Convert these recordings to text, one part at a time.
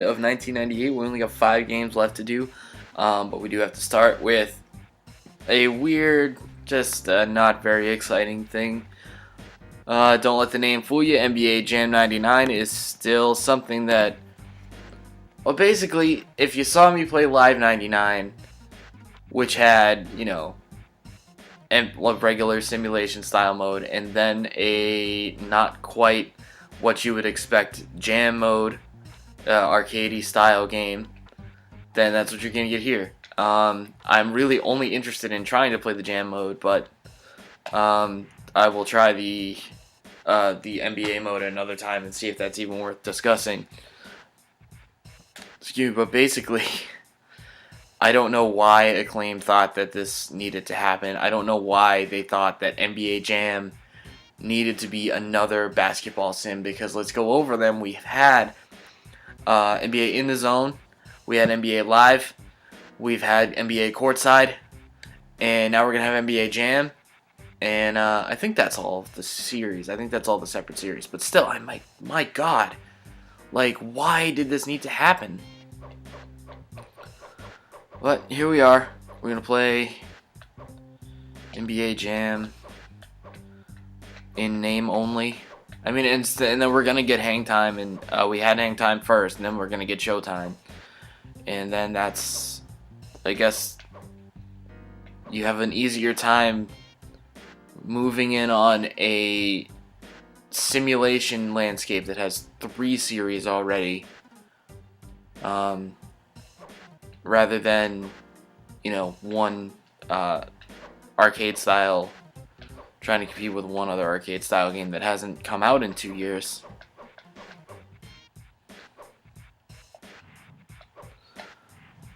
of 1998. We only got 5 games left to do, but we do have to start with a weird, just not very exciting thing. Don't let the name fool you. NBA Jam 99 is still something that, well, basically, if you saw me play Live 99, which had, regular simulation style mode, and then a not quite what you would expect jam mode, arcadey style game, then that's what you're gonna get here. I'm really only interested in trying to play the jam mode, but I will try the NBA mode another time and see if that's even worth discussing. Excuse me, but basically, I don't know why Acclaim thought that this needed to happen. I don't know why they thought that NBA Jam needed to be another basketball sim, because let's go over them. We've had NBA In the Zone, we had NBA Live, we've had NBA Courtside, and now we're going to have NBA Jam. And I think that's all of the series. I think that's all the separate series. But still, my God. Like, why did this need to happen? But here we are. We're going to play NBA Jam in name only. I mean, and then we're going to get hang time. And we had hang time first. And then we're going to get showtime. And then that's, I guess, you have an easier time moving in on a simulation landscape that has 3 series already, rather than, one arcade style, trying to compete with one other arcade style game that hasn't come out in 2 years.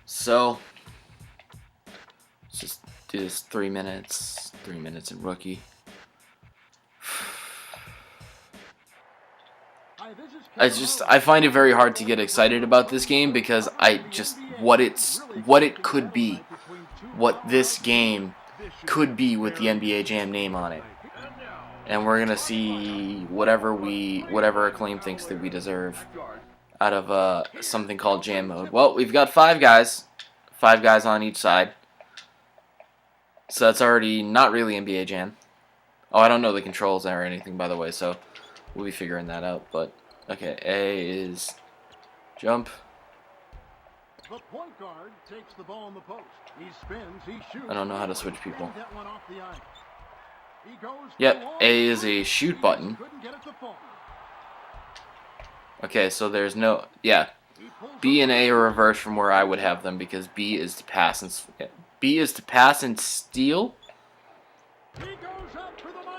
So let's just do this 3 minutes. 3 minutes in rookie. I find it very hard to get excited about this game, because what it could be, what this game could be with the NBA Jam name on it. And we're gonna see whatever Acclaim thinks that we deserve out of something called Jam mode. Well, we've got 5 guys on each side, so that's already not really NBA Jam. Oh, I don't know the controls or anything, by the way, so we'll be figuring that out. But okay, A is jump. The point guard takes the ball in the post. He spins, he shoots. I don't know how to switch people. That one off the ice. He goes Yep, A is a shoot button. Okay, so there's no, yeah. B and A are reversed from where I would have them, because B is to pass and steal.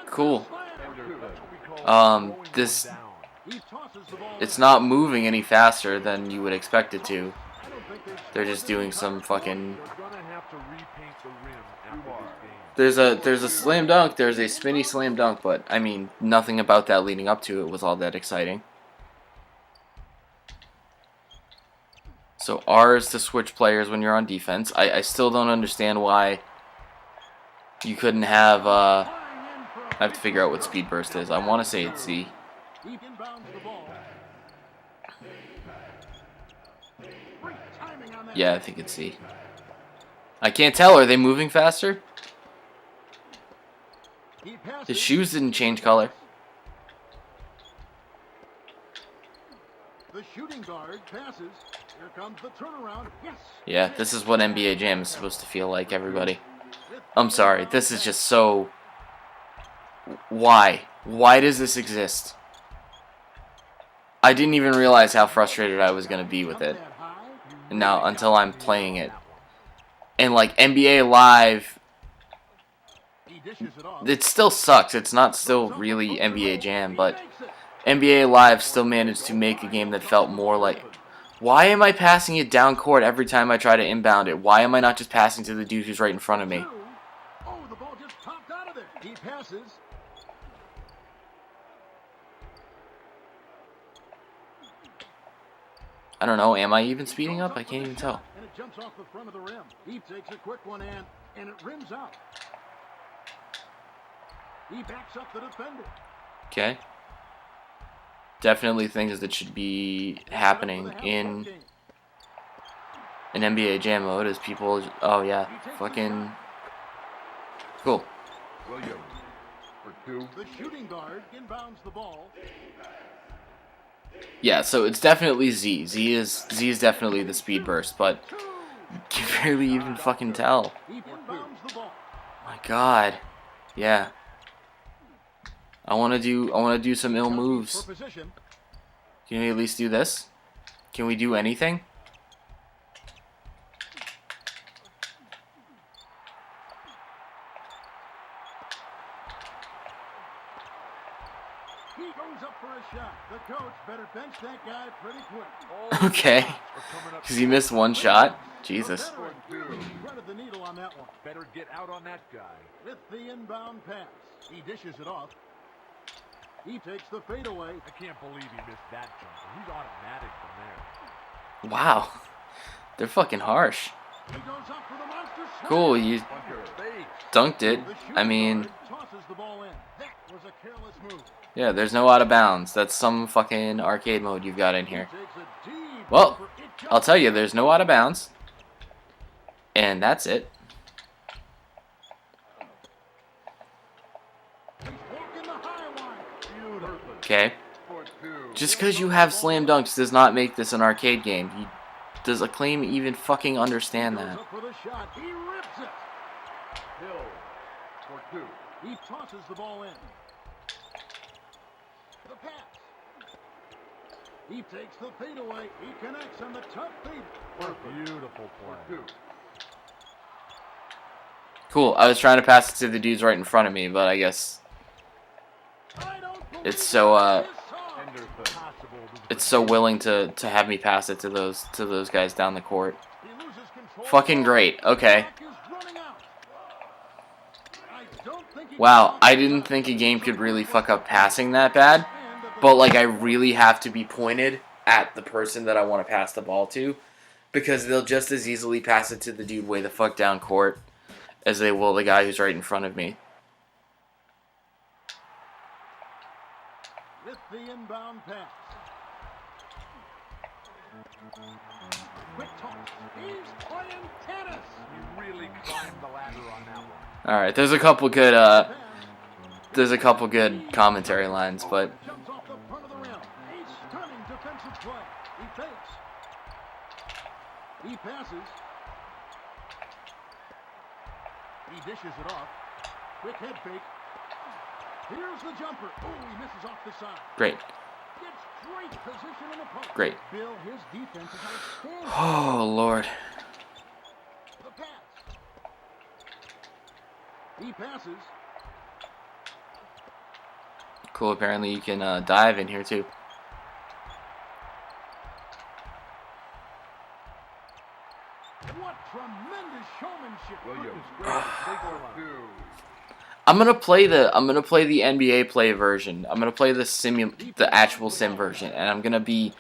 Cool. It's not moving any faster than you would expect it to. They're just doing some fucking. There's a slam dunk. There's a spinny slam dunk, but I mean, nothing about that leading up to it was all that exciting. So R is to switch players when you're on defense. I still don't understand why you couldn't have. I have to figure out what speed burst is. I want to say it's Z. Yeah, I think it's Z. I can't tell. Are they moving faster? His shoes didn't change color. The shooting guard passes. Here comes the turnaround. Yes. Yeah, this is what NBA Jam is supposed to feel like, everybody. I'm sorry. This is just so... Why? Why does this exist? I didn't even realize how frustrated I was going to be with it. And now, until I'm playing it. And like NBA Live, it still sucks. It's not still really NBA Jam, but NBA Live still managed to make a game that felt more like... Why am I passing it down court every time I try to inbound it? Why am I not just passing to the dude who's right in front of me? Oh, the ball just popped out of there. He passes. I don't know. Am I even speeding up? I can't even tell. And it jumps off the front of the rim. He takes a quick one and it rims out. He backs up the defender. Okay. definitely things that should be happening in an NBA Jam mode is people. Oh yeah, fucking cool. Williams for two. The shooting guard inbounds the ball. Yeah, so it's definitely Z. Z is definitely the speed burst, but you can barely even fucking tell. He inbounds the ball. My God, yeah. I wanna do some ill moves. For position. Can we at least do this? Can we do anything? He goes up for a shot. The coach better bench that guy pretty quick. Okay. Because he missed one shot? Jesus. Threaded the needle on that one. Better get out on that guy. With the inbound pass. He dishes it off. He takes the fadeaway. I can't believe he missed that jumper. He's automatic from there. Wow. They're fucking harsh. He goes up for the monster slam. Cool, you Face. dunked it. The shooting I mean, guard tosses the ball in. That was a careless move. yeah, there's no out of bounds. That's some fucking arcade mode you've got in here. He takes a deep Well, jumper. It I'll jumps. tell you, there's no out of bounds. And that's it. He's walking the high line. Beautiful. Okay? For two. Just because you have slam dunks does not make this an arcade game. Does Acclaim even fucking understand Goes that? up for the shot. He rips it. Hill. For two. He tosses the ball in. The pass. He takes the fadeaway. He connects on the tough feed. Beautiful play. Two. Cool. I was trying to pass it to the dudes right in front of me, but I guess I don't believe it's so this song. Henderson. Possible to it's so willing to have me pass it to those guys down the court. He loses control. Fucking great. Okay. Clock is running out. I don't think he Wow, can- I didn't think a game could really fuck up passing that bad, but like I really have to be pointed at the person that I want to pass the ball to, because they'll just as easily pass it to the dude way the fuck down court as they will the guy who's right in front of me. With the inbound pass. Quick toss. He's playing tennis. He really climbed the ladder on that one. All right, there's a couple good commentary lines, but Jumps off the front of the rim. A stunning defensive play. He fakes. He passes. He dishes it off. Quick head fake. Here's the jumper. Oh, he misses off the side. great. Gets great position in the post. Great. Bill, his defense is outstanding. Oh Lord. The pass. He passes. Cool. Apparently you can dive in here too. What tremendous showmanship. Williams. For two. I'm gonna play the NBA play version. I'm gonna play the actual sim version, and I'm gonna be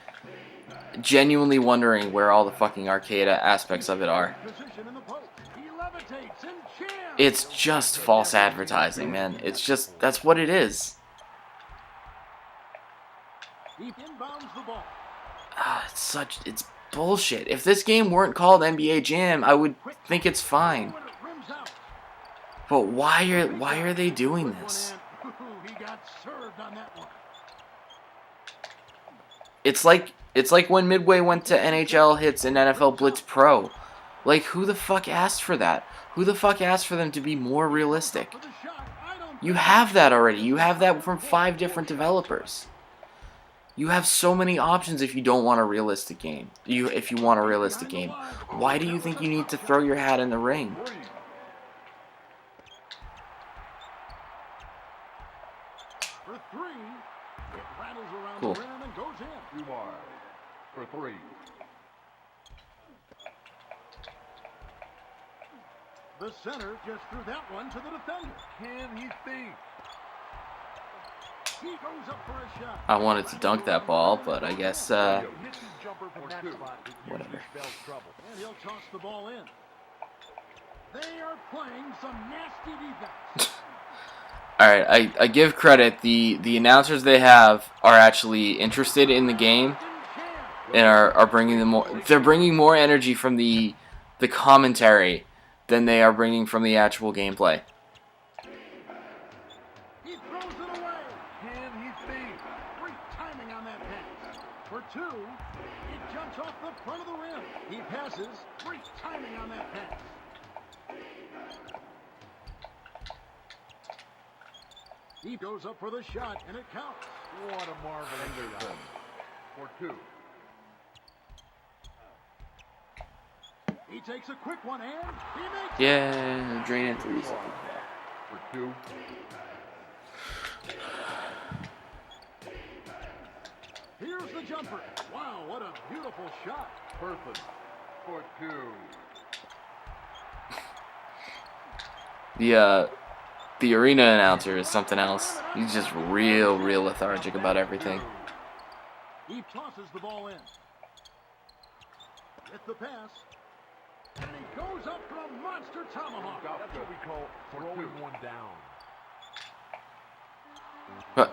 genuinely wondering where all the fucking arcade aspects of it are. Position in the post. He levitates and jams. It's just false advertising, man. That's what it is. He inbounds the ball. It's bullshit. If this game weren't called NBA Jam, I would think it's fine. When it rims out. But why are they doing this? Ooh, he got served on that one. It's like when Midway went to NHL Hits and NFL Blitz Pro. Like, who the fuck asked for that? Who the fuck asked for them to be more realistic? For the shot. I don't You have that already. You have that from 5 different developers. You have so many options if you don't want a realistic game. If you want a realistic game. Why do you think you need to throw your hat in the ring? Three. for three. It rattles around Cool. the rim and goes in. Umar. For three. The center just threw that one to the defender. Can he think? He goes up for a shot. I wanted to dunk that ball, but I guess, Hits his jumper from that spot. It usually whatever. spells trouble. And he'll toss the ball in. They are playing some nasty defense. Alright, I give credit. The announcers they have are actually interested in the game and are bringing them more. They're bringing more energy from the commentary than they are bringing from the actual gameplay. He throws it away. Can he feed? Great timing on that pass. For two, it jumps off the front of the rim. He passes. Great timing on that pass. He goes up for the shot, and it counts. What a marvelous shot. For two. He takes a quick one, and he makes it. Yeah, drain it 3 seconds. For two. Here's the jumper. Wow, what a beautiful shot. Perfect. For two. The arena announcer is something else. He's just real lethargic about everything. He tosses the ball in. With the pass. And he goes up for a monster tomahawk. That's what we call throwing one down.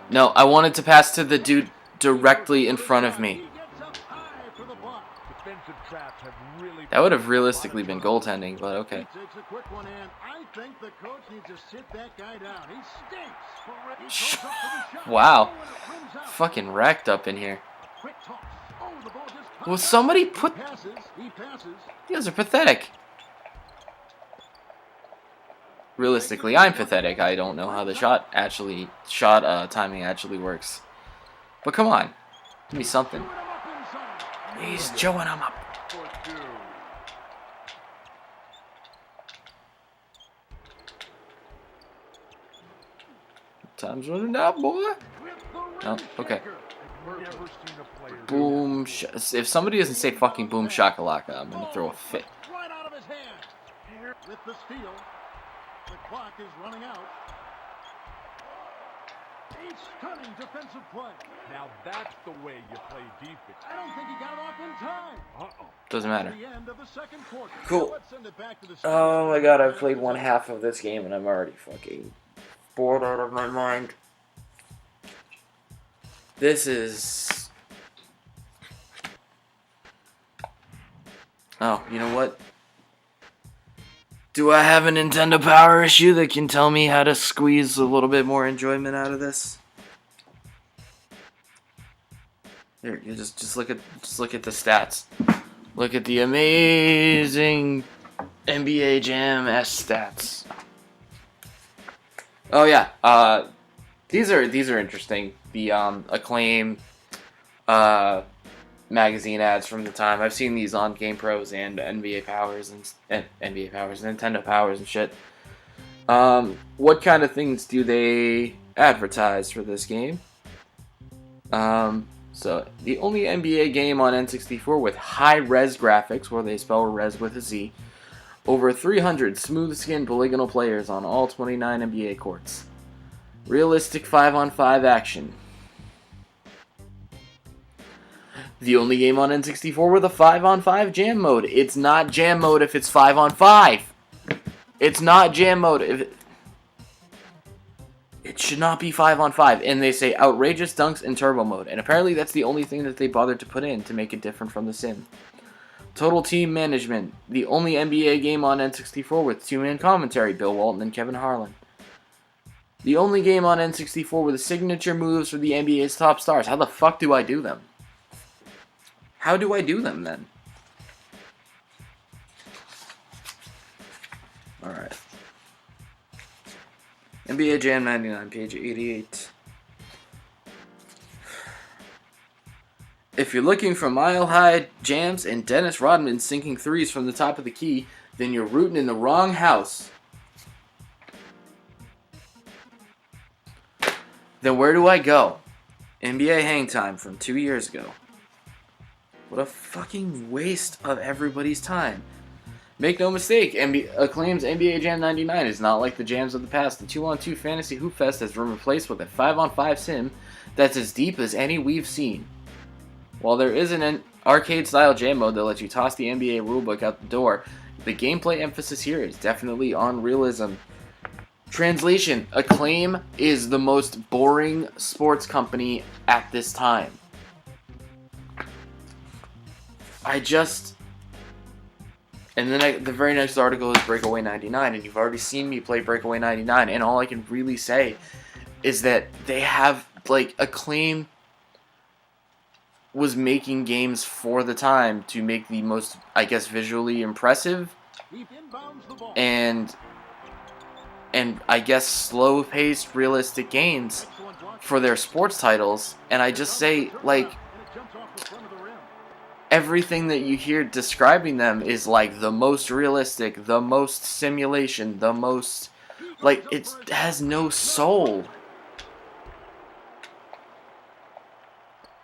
No, I wanted to pass to the dude directly in front of me. He gets up high for the block. Defensive traps have really... That would have realistically been goaltending, but okay. He takes a quick one in. I think the coach needs to sit that guy down. He stinks. He goes up for the shot. Wow. Oh, and it rims out. Fucking wrecked up in here. Quick toss. Oh, the ball just popped Will out. somebody put... He passes. You guys are pathetic. Realistically, I'm pathetic. I don't know how the shot timing actually works. But come on. Give me something. Chewing him up inside. He's chewing him up. For two. Time's running out, boy. With the Oh, rim okay. shaker. Never seen a player do Boom. If somebody doesn't say fucking boom shakalaka, I'm gonna throw a fit. Right out of his hand. Here with the steal. The clock is running out. A stunning defensive play. Now that's the way you play defense. I don't think he got it off in time. Uh-oh. Doesn't matter. The end of the second quarter. Cool. Let's send it back to the Oh my god, I've played one half of this game and I'm already fucking bored out of my mind. This is... Oh, you know what? Do I have a Nintendo Power issue that can tell me how to squeeze a little bit more enjoyment out of this? Here, you just look at the stats. Look at the amazing NBA Jam S stats. Oh yeah, these are interesting. The Acclaim magazine ads from the time. I've seen these on Game Pros and NBA Powers and Nintendo Powers and shit. What kind of things do they advertise for this game? So the only NBA game on N64 with high-res graphics, where they spell res with a Z, over 300 smooth-skinned polygonal players on all 29 NBA courts. Realistic 5-on-5 action. The only game on N64 with a 5-on-5 jam mode. It's not jam mode if it's 5-on-5. It's not jam mode if it should not be 5-on-5. And they say outrageous dunks in turbo mode. And apparently that's the only thing that they bothered to put in to make it different from the sim. Total team management. The only NBA game on N64 with two-man commentary. Bill Walton and Kevin Harlan. The only game on N64 with signature moves for the NBA's top stars. How the fuck do I do them? How do I do them then? Alright. NBA Jam 99, page 88. If you're looking for mile-high jams and Dennis Rodman sinking threes from the top of the key, then you're rooting in the wrong house. Then where do I go? NBA Hang Time from 2 years ago. What a fucking waste of everybody's time. Make no mistake, Acclaim's NBA Jam 99 is not like the jams of the past. The 2-on-2 Fantasy Hoop Fest has been replaced with a 5-on-5 sim that's as deep as any we've seen. While there is an arcade-style jam mode that lets you toss the NBA rulebook out the door, the gameplay emphasis here is definitely on realism. Translation: Acclaim is the most boring sports company at this time. And then the very next article is Breakaway 99, and you've already seen me play Breakaway 99, and all I can really say is that they have, like, Acclaim was making games for the time to make the most, I guess, visually impressive and I guess slow-paced, realistic games for their sports titles. And I just say, like, everything that you hear describing them is like the most realistic, the most simulation, the most, like, it has no soul.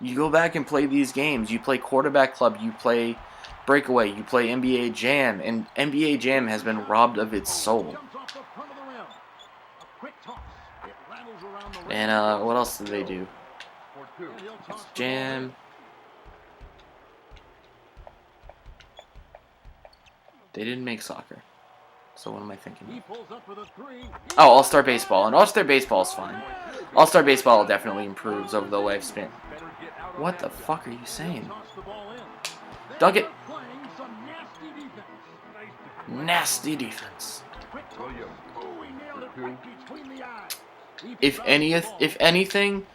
You go back and play these games. You play Quarterback Club, you play Breakaway, you play NBA Jam, and NBA Jam has been robbed of its soul. And what else did they do? Jam. They didn't make soccer. So what am I thinking? Oh, All-Star Baseball. And All-Star Baseball is fine. All-Star Baseball definitely improves over the lifespan. What the fuck are you saying? Dunk it. Nasty defense. If anything,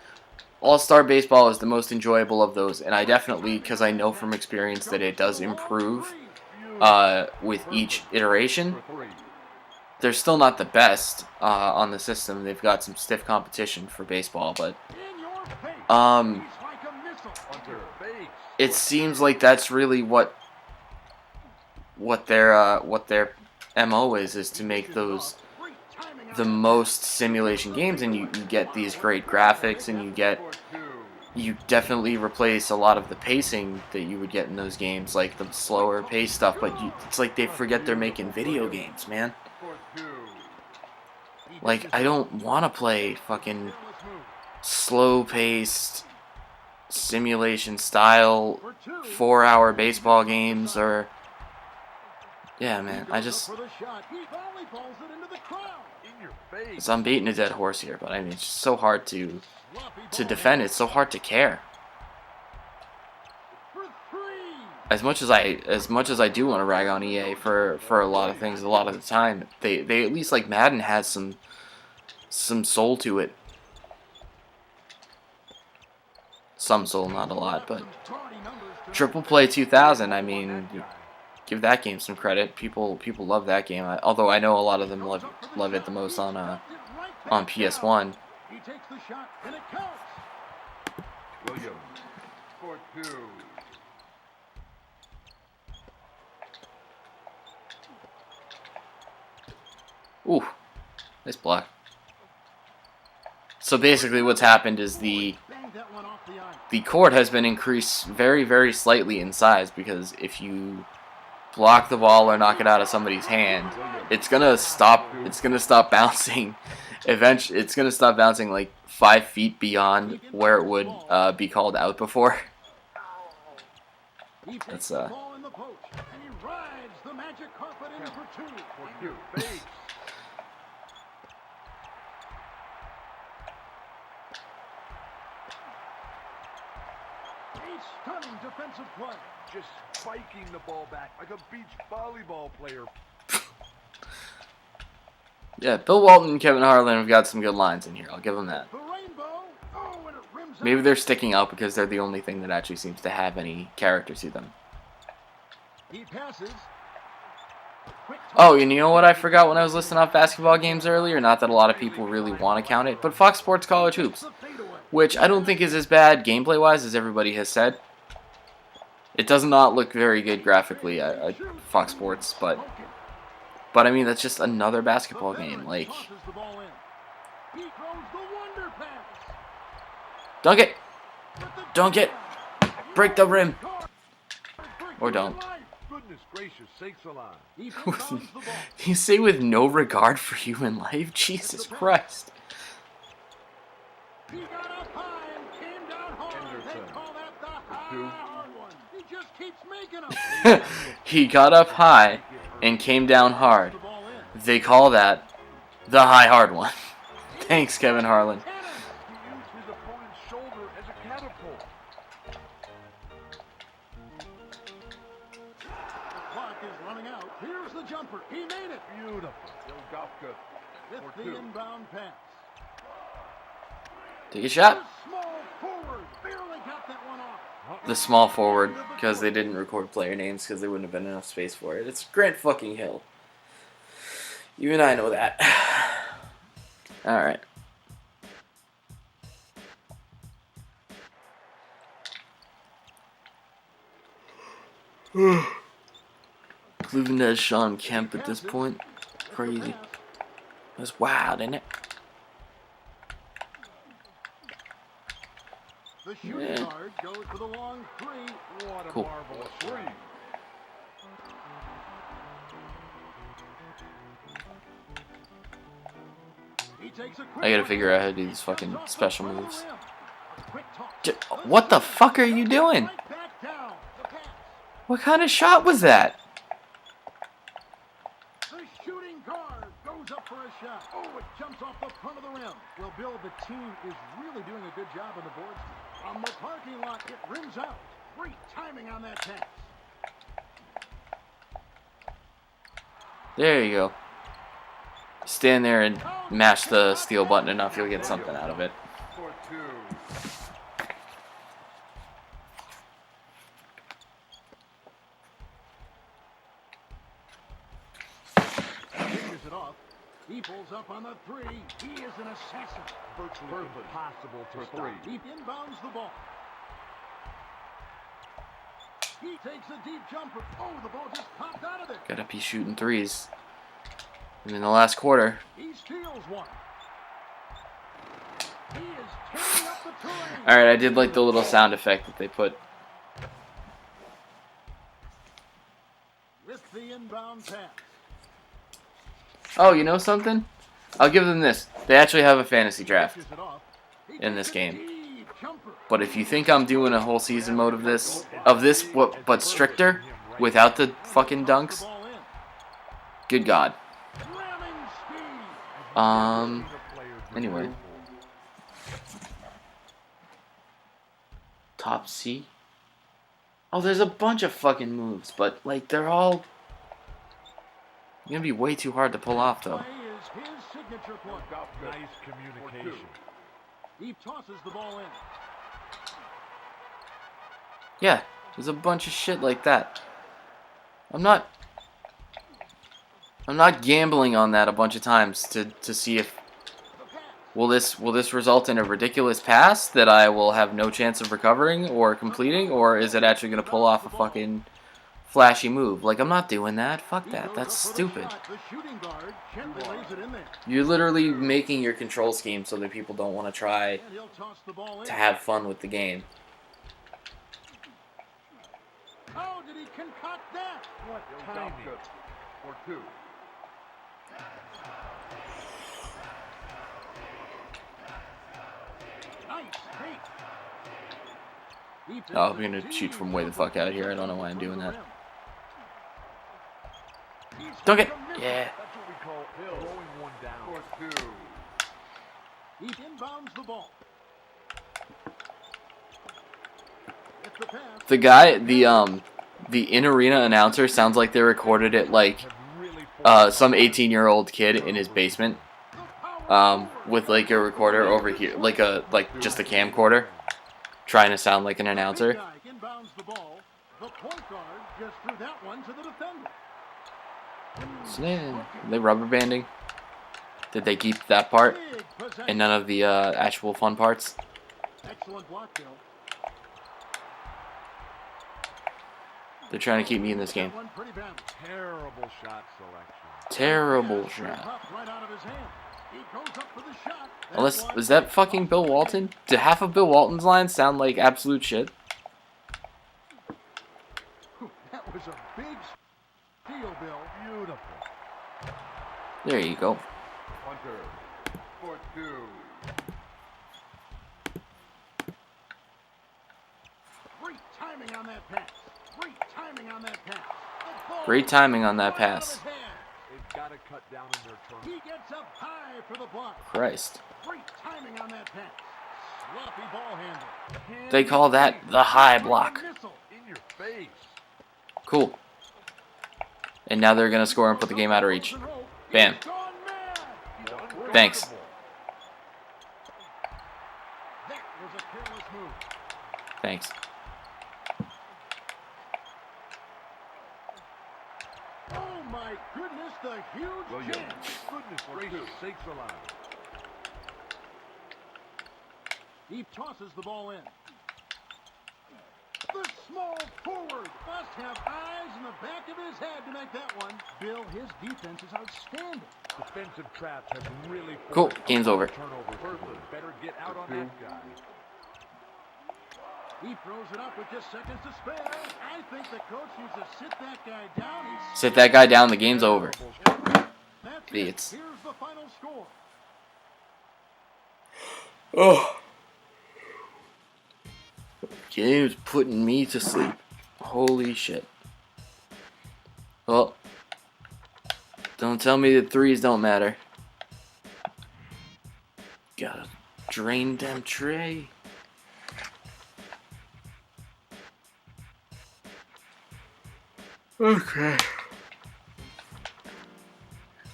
All-Star Baseball is the most enjoyable of those, and I definitely, because I know from experience that it does improve with each iteration. They're still not the best on the system. They've got some stiff competition for baseball, but it seems like that's really what their MO is to make those the most simulation games, and you get these great graphics, and you definitely replace a lot of the pacing that you would get in those games, like the slower pace stuff, but it's like they forget they're making video games, man. Like, I don't want to play fucking slow-paced simulation style 4-hour baseball games, or yeah, man, so I'm beating a dead horse here, but I mean, it's just so hard to defend. It's so hard to care. As much as I do want to rag on EA for a lot of things, a lot of the time, they at least, like, Madden has some soul to it. Some soul, not a lot, but Triple Play 2000, I mean, give that game some credit. People love that game. Although I know a lot of them love it the most on PS1. He takes the shot, and it counts. Williams for two. Ooh, nice block. So basically what's happened is the court has been increased very, very slightly in size, because if you block the ball or knock it out of somebody's hand, it's gonna stop bouncing. Eventually, it's gonna stop bouncing like 5 feet beyond where it would be called out before. That's stunning defensive play. Just spiking the ball back like a beach volleyball player. Yeah, Bill Walton and Kevin Harlan have got some good lines in here. I'll give them that. Maybe they're sticking out because they're the only thing that actually seems to have any character to them. He passes. Oh, and you know what I forgot when I was listing off basketball games earlier? Not that a lot of people really want to count it, but Fox Sports College Hoops, which I don't think is as bad gameplay-wise as everybody has said. It does not look very good graphically at Fox Sports, but I mean, that's just another basketball game. Like, dunk it! Dunk it! Break the rim! Or don't. Goodness gracious sakes alive. You say with no regard for human life? Jesus Christ. He got up high and came down hard. They call that the hard one. He just keeps making them. He got up high and came down hard. They call that The high hard one. Thanks, Kevin Harlan. He used his opponent's shoulder as a catapult. The clock is running out. Here's the jumper. He made it. Beautiful. Ilgafka With for the two. inbound pass. Take a shot. The small forward barely got that one off. The small forward, because they didn't record player names because there wouldn't have been enough space for it. It's Grant fucking Hill. You and I know that. Alright. Cleveland has Sean Kemp at this point. Crazy. That's wild, isn't it? The shooting Yeah. guard goes for the long three. What a Cool. marvelous three. He takes a quick I gotta one. figure out how to do these Jumps fucking off the special front of the moves. rim. A quick toss. What the fuck are you doing? Right back down. The pass. What kind of shot was that? The shooting guard goes up for a shot. Oh, it jumps off the front of the rim. Well, Bill, the team is really doing a good job on the boards. On the parking lot, it rims out. Great timing on that pass. There you go. Stand there and mash the steel button enough, you'll get something out of it. For two. Fingers it off. He pulls up on the three. He is an assassin. Virtually impossible to For stop. three. He inbounds the ball. He takes a deep jumper. Oh, the ball just popped out of there. Gotta be shooting threes. And in the last quarter, He steals one. He is turning up the terrain. alright, I did like the little sound effect that they put. With the inbound pass. Oh, you know something? I'll give them this. They actually have a fantasy draft Pitches it off. He in this takes a game. deep jumper. But if you think I'm doing a whole season mode of this, but stricter, without the fucking dunks, The ball in. good God. Slamming speed. Anyway. Top C? Oh, there's a bunch of fucking moves, but, like, they're all gonna be way too hard to pull off, though. Play is his signature play. Nice communication. He tosses the ball in. Yeah, there's a bunch of shit like that. I'm not gambling on that a bunch of times to see if The pass. will this result in a ridiculous pass that I will have no chance of recovering or completing, or is it actually gonna pull off a fucking flashy move? Like, I'm not doing that. Fuck He that. goes That's up for the stupid. shot. The shooting guard gently lays it in there. You're literally making your control scheme so that people don't want to try And he'll toss the ball in. to have fun with the game. How did he concoct that? What timing. For two. Nice fake. He takes Oh, I'm a gonna deep shoot from way the fuck out of here. I don't know why I'm doing that. He's Dunk it. got the Yeah. That's what we call throwing one down. For two. He inbounds the ball. It's the pass. The guy, the in-arena announcer sounds like they recorded it like Have really some 18-year-old kid in his basement, The power with like a recorder over here, like just a camcorder, trying to sound like an announcer. Big guy inbounds the ball. The point guard just threw that one to the defender. So yeah, they rubber banding. Did they keep that part Big possession. and none of the actual fun parts? Excellent block, Bill. They're trying to keep me in this game. That one pretty badly. terrible shot selection. Terrible Pass shot. popped right out of his hand. He goes up for the shot. Unless, That was that fucking Bill Walton? Did half of Bill Walton's lines sound like absolute shit? That was a big steal, Bill. Beautiful. There you go. Hunter. For two. Great timing on that pass. Great timing on that pass. The ball Great timing on that right out of pass. his hand. They've got to cut down in their turn. He gets up high. for the block. Christ. Great timing on that pass. Sloppy ball handle. They call that the high block. Missile. In your face. Cool. And now they're going to score and put the game out of reach. Bam. He's gone mad. Thanks. That was a careless move. Thanks. Oh my goodness, the huge Williams. jam. Goodness gracious sakes alive. He tosses the ball in. The small forward must have eyes in the back of his head to make that one. Bill, his defense is outstanding. Defensive traps have really Cool. forced Game's over. turnover. Bertha better get out on that guy. He throws it up with just seconds to spare. I think the coach needs to sit that guy down. Sit that guy down. The game's over. That's Idiots. it. Here's the final score. Oh. Game's putting me to sleep. Holy shit. Well, don't tell me that threes don't matter. Gotta drain them tray. Okay.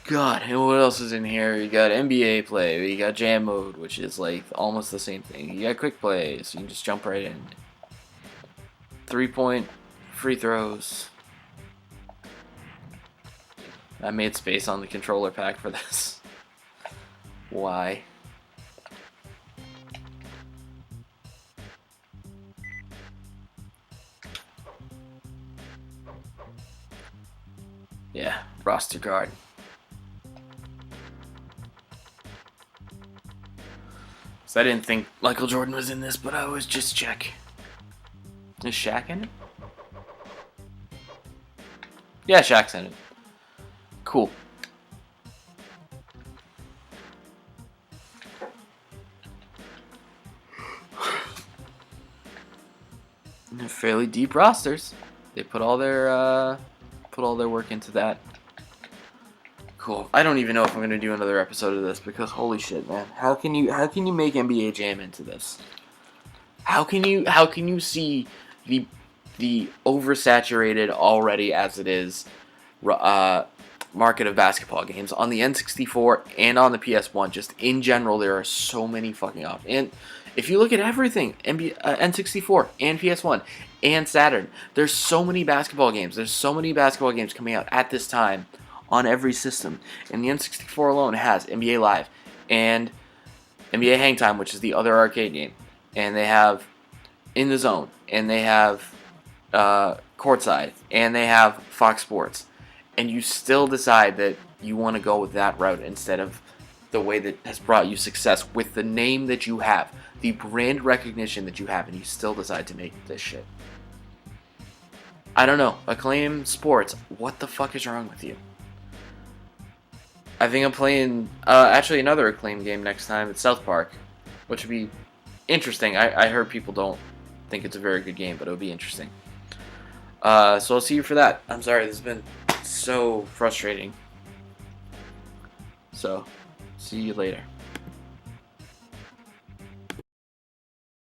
God, and what else is in here? You got NBA play, you got jam mode, which is like almost the same thing. You got quick play, so you can just jump right in. 3-point free throws. I made space on the controller pack for this. Why? Yeah, roster card. So I didn't think Michael Jordan was in this, but I was just check. Is Shaq in it? Yeah, Shaq's in it. Cool. They're fairly deep rosters. They put all their work into that. Cool. I don't even know if I'm gonna do another episode of this because holy shit, man! How can you make NBA Jam into this? How can you see the oversaturated already as it is market of basketball games on the N64 and on the PS1? Just in general, there are so many fucking options. And if you look at everything, N64 and PS1 and Saturn, there's so many basketball games. There's so many basketball games coming out at this time on every system. And the N64 alone has NBA Live and NBA Hang Time, which is the other arcade game. And they have In the Zone, and they have Courtside, and they have Fox Sports. And you still decide that you want to go with that route instead of the way that has brought you success with the name that you have, the brand recognition that you have, and you still decide to make this shit. I don't know. Acclaim Sports, what the fuck is wrong with you? I think I'm playing actually another Acclaim game next time. It's South Park, which would be interesting. I heard people don't think it's a very good game, but it would be interesting. So I'll see you for that. I'm sorry, this has been so frustrating. So, see you later.